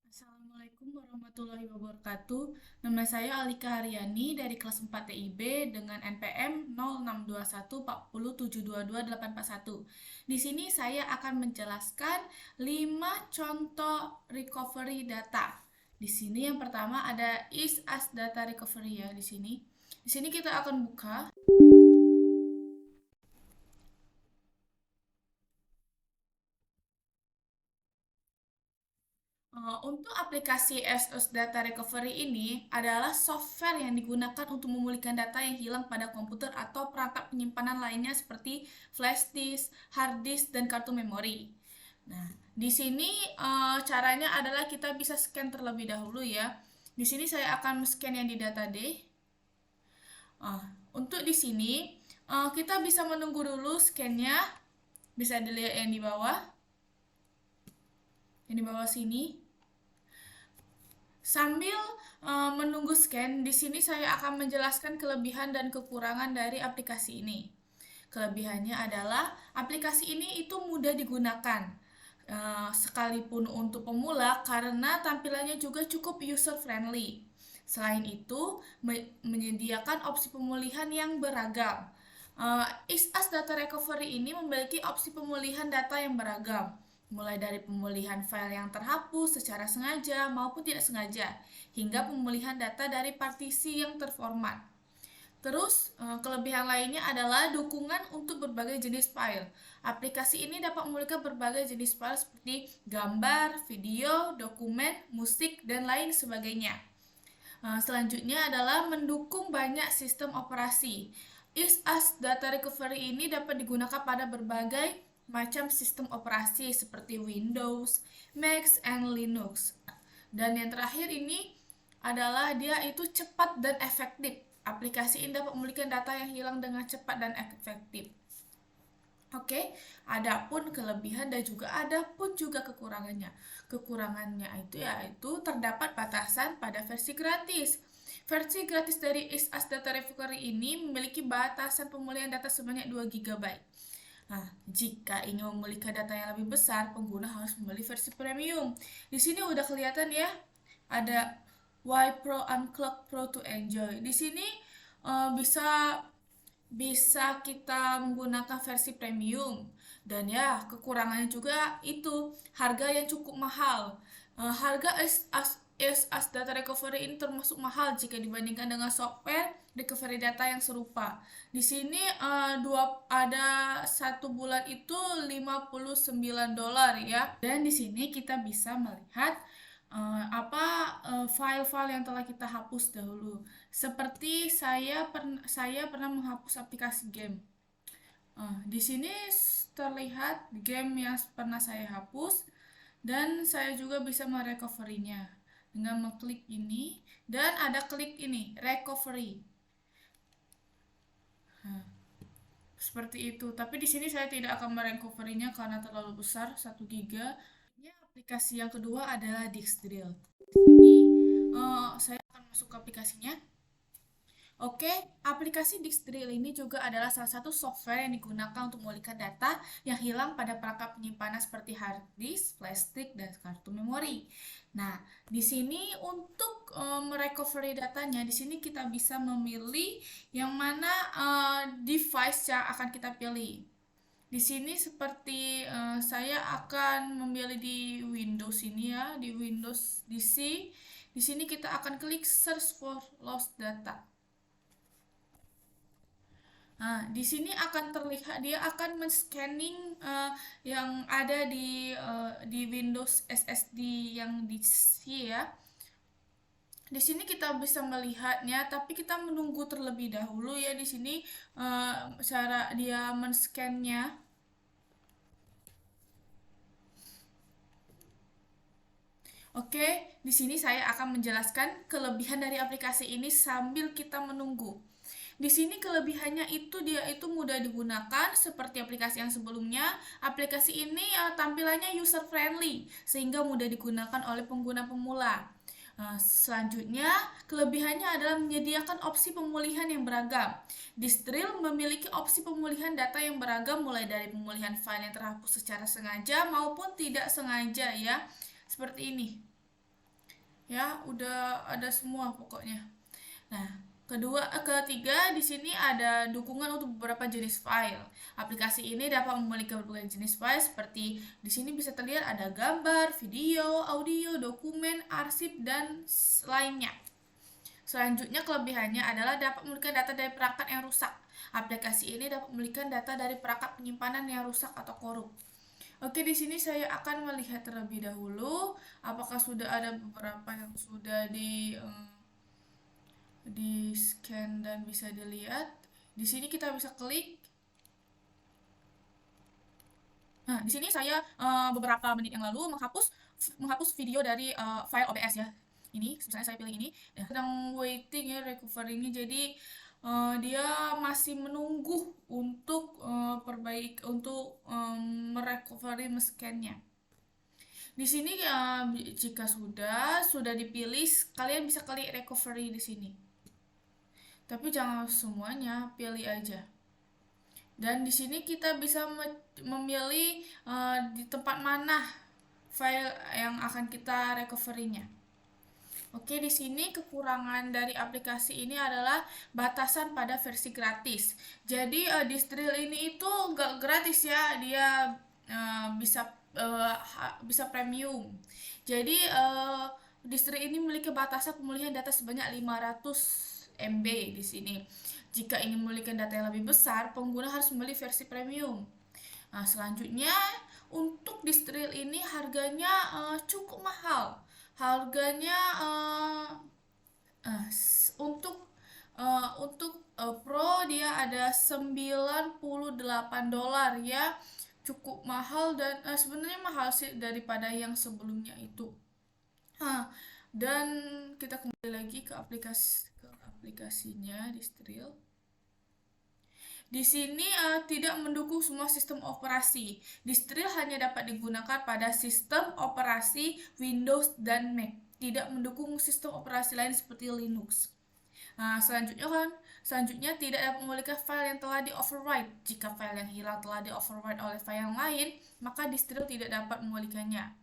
Assalamualaikum warahmatullahi wabarakatuh. Nama saya Alika Haryani dari kelas 4 TIB dengan NPM 062140722841. Di sini saya akan menjelaskan 5 contoh recovery data. Di sini yang pertama ada is as data recovery ya di sini. Di sini kita akan buka. Untuk aplikasi SS Data Recovery ini adalah software yang digunakan untuk memulihkan data yang hilang pada komputer atau perangkat penyimpanan lainnya seperti flash disk, hard disk, dan kartu memori. Nah, di sini caranya adalah kita bisa scan terlebih dahulu ya. Di sini saya akan scan yang di data D. Untuk di sini kita bisa menunggu dulu scannya. Bisa dilihat yang di bawah. Yang di bawah sini. Sambil menunggu scan, di sini saya akan menjelaskan kelebihan dan kekurangan dari aplikasi ini. Kelebihannya adalah aplikasi ini itu mudah digunakan, sekalipun untuk pemula karena tampilannya juga cukup user friendly. Selain itu, menyediakan opsi pemulihan yang beragam. ISAS Data Recovery ini memiliki opsi pemulihan data yang beragam, mulai dari pemulihan file yang terhapus secara sengaja maupun tidak sengaja, hingga pemulihan data dari partisi yang terformat. Terus, kelebihan lainnya adalah dukungan untuk berbagai jenis file. Aplikasi ini dapat memulihkan berbagai jenis file seperti gambar, video, dokumen, musik, dan lain sebagainya. Selanjutnya adalah mendukung banyak sistem operasi. ISAS Data Recovery ini dapat digunakan pada berbagai macam sistem operasi seperti Windows, Mac, and Linux. Dan yang terakhir ini adalah dia itu cepat dan efektif. Aplikasi ini dapat memulihkan data yang hilang dengan cepat dan efektif. Oke, adapun kelebihan dan juga adapun juga kekurangannya. Kekurangannya itu yaitu terdapat batasan pada versi gratis. Versi gratis dari ISAS Data Recovery ini memiliki batasan pemulihan data sebanyak 2 GB. Nah, jika ingin memulihkan data yang lebih besar, pengguna harus membeli versi premium. Di sini udah kelihatan ya, ada Y Pro Unclock Pro to Enjoy. Di sini bisa bisa kita menggunakan versi premium, dan ya kekurangannya juga itu harga yang cukup mahal. Harga as data recovery ini termasuk mahal jika dibandingkan dengan software recovery data yang serupa. Di sini ada 1 bulan itu $59 ya. Dan di sini kita bisa melihat file-file yang telah kita hapus dahulu. Seperti saya pernah menghapus aplikasi game. Di sini terlihat game yang pernah saya hapus, dan saya juga bisa merecoverynya dengan mengklik ini, dan ada klik ini recovery. Seperti itu. Tapi di sini saya tidak akan merecoverynya karena terlalu besar, 1 giga. Aplikasi yang kedua adalah Dixdrill. Di sini saya akan masuk ke aplikasinya. Oke, aplikasi Dixdrill ini juga adalah salah satu software yang digunakan untuk memulihkan data yang hilang pada perangkat penyimpanan seperti hard disk, flash disk, dan kartu memori. Nah, di sini untuk merecovery datanya, di sini kita bisa memilih yang mana device yang akan kita pilih. Di sini seperti saya akan memilih di Windows ini ya, di Windows DC. Di sini kita akan klik search for lost data. Nah, di sini akan terlihat dia akan men-scanning yang ada di Windows SSD yang di C ya. Di sini kita bisa melihatnya, tapi kita menunggu terlebih dahulu ya di sini cara dia men-scannya. Oke, di sini saya akan menjelaskan kelebihan dari aplikasi ini sambil kita menunggu. Di sini kelebihannya itu dia itu mudah digunakan seperti aplikasi yang sebelumnya. Aplikasi ini tampilannya user friendly sehingga mudah digunakan oleh pengguna pemula. Selanjutnya, kelebihannya adalah menyediakan opsi pemulihan yang beragam. Dixdrill memiliki opsi pemulihan data yang beragam mulai dari pemulihan file yang terhapus secara sengaja maupun tidak sengaja ya. Seperti ini. Ya, udah ada semua pokoknya. Nah, ketiga di sini ada dukungan untuk beberapa jenis file. Aplikasi ini dapat memiliki berbagai jenis file seperti di sini bisa terlihat ada gambar, video, audio, dokumen, arsip dan lainnya. Selanjutnya kelebihannya adalah dapat memiliki data dari perangkat yang rusak. Aplikasi ini dapat memiliki data dari perangkat penyimpanan yang rusak atau korup. Oke, di sini saya akan melihat terlebih dahulu apakah sudah ada beberapa yang sudah di scan dan bisa dilihat. Di sini kita bisa klik. Nah, di sini saya beberapa menit yang lalu menghapus video dari file OBS ya. Ini, misalnya saya pilih ini, ya, sedang waiting ya recovery-nya. Jadi dia masih menunggu untuk merecovery scan-nya. Di sini jika sudah dipilih, kalian bisa klik recovery di sini. Tapi jangan semuanya, pilih aja. Dan di sini kita bisa memilih di tempat mana file yang akan kita recovery-nya. Oke, di sini kekurangan dari aplikasi ini adalah batasan pada versi gratis. Jadi Distril ini itu nggak gratis ya, dia bisa premium. Jadi Distril ini memiliki batasan pemulihan data sebanyak 500 MB di sini. Jika ingin memiliki data yang lebih besar, pengguna harus membeli versi premium. Nah, selanjutnya untuk Distril ini harganya cukup mahal. Harganya untuk Pro dia ada $98 ya. Cukup mahal dan sebenarnya mahal sih daripada yang sebelumnya itu. Dan kita kembali lagi ke aplikasinya Distril. Di sini tidak mendukung semua sistem operasi. Distril hanya dapat digunakan pada sistem operasi Windows dan Mac. Tidak mendukung sistem operasi lain seperti Linux. Nah, selanjutnya tidak dapat memiliki file yang telah di-overwrite. Jika file yang hilang telah di-overwrite oleh file yang lain, maka Distril tidak dapat memilikinya.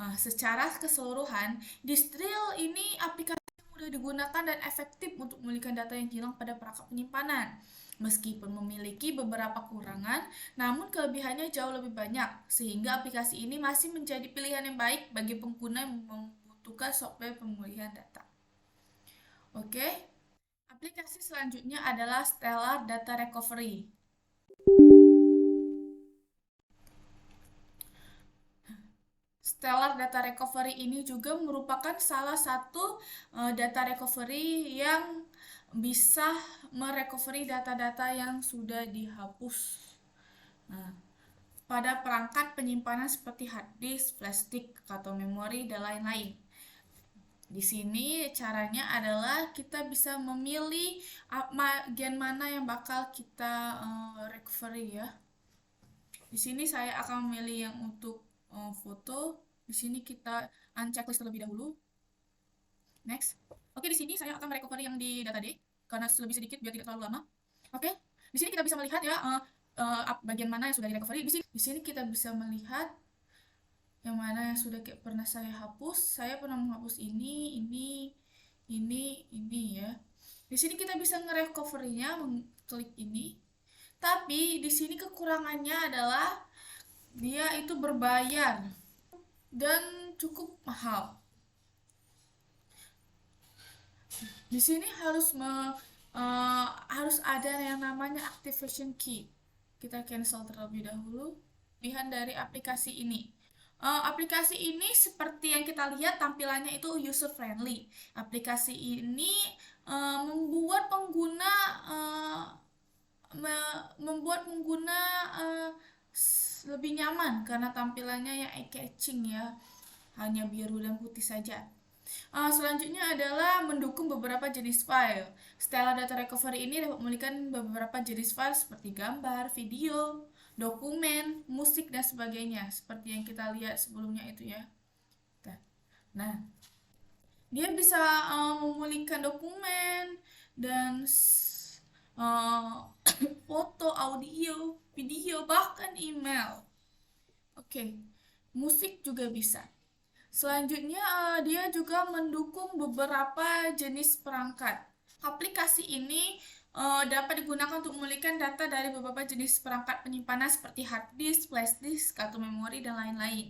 Nah, secara keseluruhan, Distril ini aplikasi yang mudah digunakan dan efektif untuk memulihkan data yang hilang pada perangkat penyimpanan. Meskipun memiliki beberapa kekurangan, namun kelebihannya jauh lebih banyak, sehingga aplikasi ini masih menjadi pilihan yang baik bagi pengguna yang membutuhkan software pemulihan data. Oke, aplikasi selanjutnya adalah Stellar Data Recovery. Stellar Data Recovery ini juga merupakan salah satu data recovery yang bisa merecovery data-data yang sudah dihapus. Nah, pada perangkat penyimpanan seperti hard disk, flash disk, atau memori, dan lain-lain. Di sini caranya adalah kita bisa memilih bagian mana yang bakal kita recovery ya. Di sini saya akan memilih yang untuk foto. Di sini kita unchecklist terlebih dahulu. Next. Oke, di sini saya akan merecovery yang di data D karena lebih sedikit biar tidak terlalu lama. Oke, di sini kita bisa melihat ya bagian mana yang sudah direcovery. Di sini kita bisa melihat yang mana yang sudah pernah saya hapus. Saya pernah menghapus ini ya. Di sini kita bisa nge-recovery-nya, mengklik ini. Tapi di sini kekurangannya adalah dia itu berbayar dan cukup mahal. Di sini harus ada yang namanya activation key. Kita cancel terlebih dahulu. Kelebihan dari aplikasi ini. Aplikasi ini seperti yang kita lihat tampilannya itu user friendly. Aplikasi ini membuat pengguna lebih nyaman karena tampilannya yang eye catching ya, hanya biru dan putih saja. Selanjutnya adalah mendukung beberapa jenis file. Stellar Data Recovery ini dapat memiliki beberapa jenis file seperti gambar, video, dokumen, musik, dan sebagainya. Seperti yang kita lihat sebelumnya itu ya. Nah, dia bisa memulihkan dokumen dan foto, audio, video, bahkan email. Oke, musik juga bisa. Selanjutnya, dia juga mendukung beberapa jenis perangkat. Aplikasi ini dapat digunakan untuk memulihkan data dari beberapa jenis perangkat penyimpanan seperti hard disk, flash disk, kartu memori, dan lain-lain.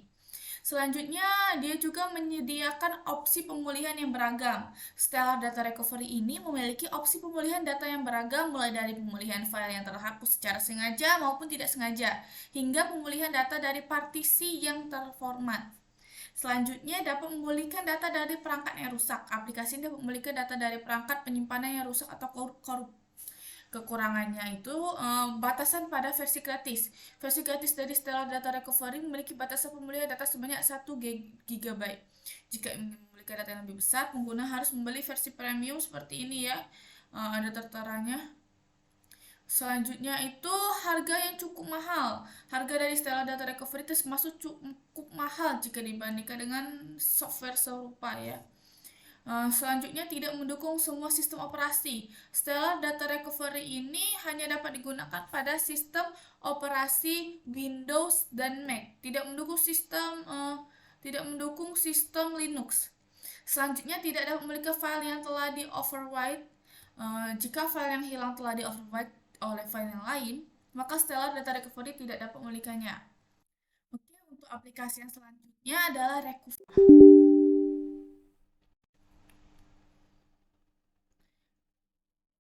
Selanjutnya, dia juga menyediakan opsi pemulihan yang beragam. Stellar Data Recovery ini memiliki opsi pemulihan data yang beragam, mulai dari pemulihan file yang terhapus secara sengaja maupun tidak sengaja, hingga pemulihan data dari partisi yang terformat. Selanjutnya, dapat memulihkan data dari perangkat yang rusak. Aplikasi ini dapat memulihkan data dari perangkat penyimpanan yang rusak atau korup. Kekurangannya itu batasan pada versi gratis. Versi gratis dari Stellar Data Recovery memiliki batasan pemulihan data sebanyak 1 GB. Jika ingin memiliki data yang lebih besar, pengguna harus membeli versi premium seperti ini ya. Ada tertaranya. Selanjutnya itu harga yang cukup mahal. Harga dari Stellar Data Recovery termasuk cukup mahal jika dibandingkan dengan software serupa ya. Selanjutnya tidak mendukung semua sistem operasi. Stellar Data Recovery ini hanya dapat digunakan pada sistem operasi Windows dan Mac. Tidak mendukung sistem Linux. Selanjutnya tidak dapat memiliki file yang telah di-overwrite. Jika file yang hilang telah di-overwrite oleh file yang lain, maka Stellar Data Recovery tidak dapat memilikinya. Oke, untuk aplikasi yang selanjutnya adalah Recuva.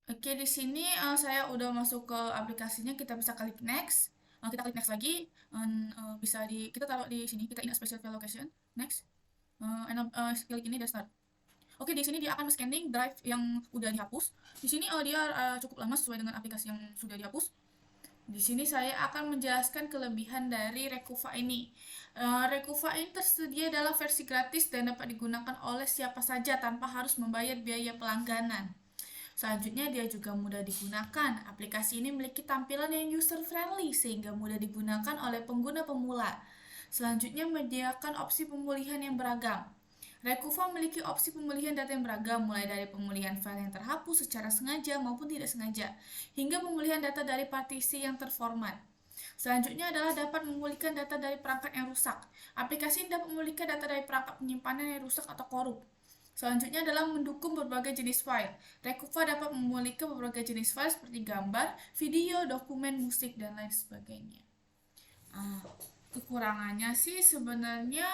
Oke, di sini saya udah masuk ke aplikasinya, kita bisa klik next. Kita klik next lagi, bisa kita taruh di sini, kita ingat special file location, next. Klik ini dan start. Oke, di sini dia akan scanning drive yang udah dihapus. Di sini dia cukup lama sesuai dengan aplikasi yang sudah dihapus. Di sini saya akan menjelaskan kelebihan dari Recuva ini. Recuva ini tersedia dalam versi gratis dan dapat digunakan oleh siapa saja tanpa harus membayar biaya pelangganan. Selanjutnya, dia juga mudah digunakan. Aplikasi ini memiliki tampilan yang user-friendly sehingga mudah digunakan oleh pengguna pemula. Selanjutnya, menyediakan opsi pemulihan yang beragam. Recuva memiliki opsi pemulihan data yang beragam, mulai dari pemulihan file yang terhapus secara sengaja maupun tidak sengaja, hingga pemulihan data dari partisi yang terformat. Selanjutnya adalah dapat memulihkan data dari perangkat yang rusak. Aplikasi ini dapat memulihkan data dari perangkat penyimpanan yang rusak atau korup. Selanjutnya adalah mendukung berbagai jenis file. Recuva dapat memulihkan berbagai jenis file seperti gambar, video, dokumen, musik, dan lain sebagainya. Kekurangannya sih sebenarnya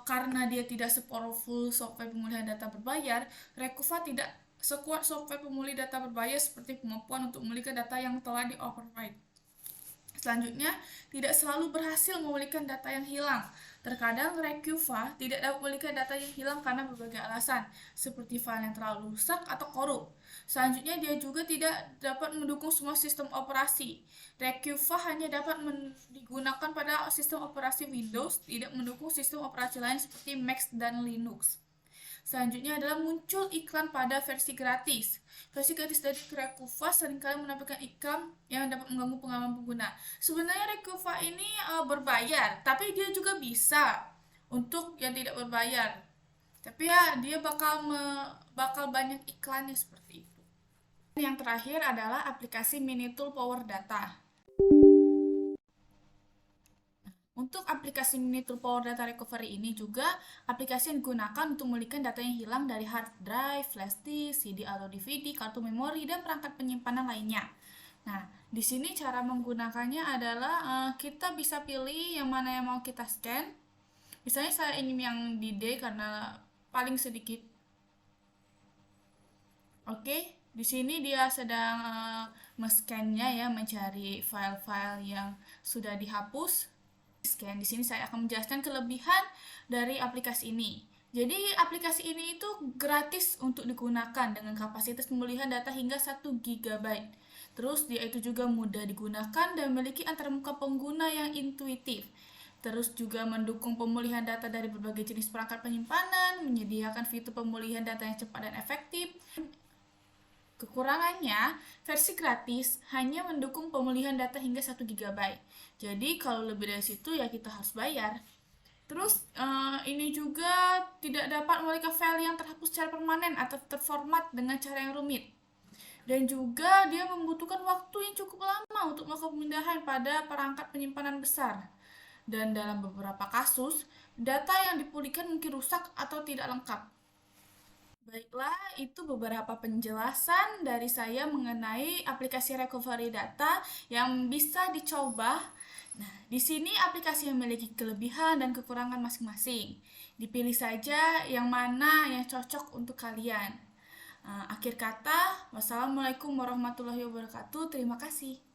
karena dia tidak se-powerful software pemulihan data berbayar, Recuva tidak sekuat software pemulih data berbayar seperti kemampuan untuk memulihkan data yang telah di-overwrite. Selanjutnya, tidak selalu berhasil memulihkan data yang hilang. Terkadang Recuva tidak dapat memulihkan data yang hilang karena berbagai alasan, seperti file yang terlalu rusak atau korup. Selanjutnya, dia juga tidak dapat mendukung semua sistem operasi. Recuva hanya dapat digunakan pada sistem operasi Windows, tidak mendukung sistem operasi lain seperti Mac dan Linux. Selanjutnya adalah muncul iklan pada versi gratis. Versi gratis dari Recuva seringkali menampilkan iklan yang dapat mengganggu pengalaman pengguna. Sebenarnya Recuva ini berbayar, tapi dia juga bisa untuk yang tidak berbayar. Tapi ya dia bakal banyak iklannya seperti itu. Yang terakhir adalah aplikasi Minitool Power Data. Untuk aplikasi Minitool Power Data Recovery ini juga aplikasi yang digunakan untuk memulihkan data yang hilang dari hard drive, flash disk, CD atau DVD, kartu memori, dan perangkat penyimpanan lainnya. Nah, di sini cara menggunakannya adalah kita bisa pilih yang mana yang mau kita scan. Misalnya saya ingin yang di D karena paling sedikit. Oke, di sini dia sedang men-scan-nya ya, mencari file-file yang sudah dihapus. Scan. Di sini saya akan menjelaskan kelebihan dari aplikasi ini. Jadi aplikasi ini itu gratis untuk digunakan dengan kapasitas pemulihan data hingga 1 GB. Terus dia itu juga mudah digunakan dan memiliki antarmuka pengguna yang intuitif. Terus juga mendukung pemulihan data dari berbagai jenis perangkat penyimpanan, menyediakan fitur pemulihan data yang cepat dan efektif. Kekurangannya, versi gratis hanya mendukung pemulihan data hingga 1 GB. Jadi kalau lebih dari situ ya kita harus bayar. Terus ini juga tidak dapat memiliki file yang terhapus secara permanen atau terformat dengan cara yang rumit. Dan juga dia membutuhkan waktu yang cukup lama untuk melakukan pemindahan pada perangkat penyimpanan besar. Dan dalam beberapa kasus, Data yang dipulihkan mungkin rusak atau tidak lengkap. Baiklah, itu beberapa penjelasan dari saya mengenai aplikasi recovery data yang bisa dicoba. Nah, di sini aplikasi memiliki kelebihan dan kekurangan masing-masing. Dipilih saja yang mana yang cocok untuk kalian. Akhir kata, wassalamualaikum warahmatullahi wabarakatuh. Terima kasih.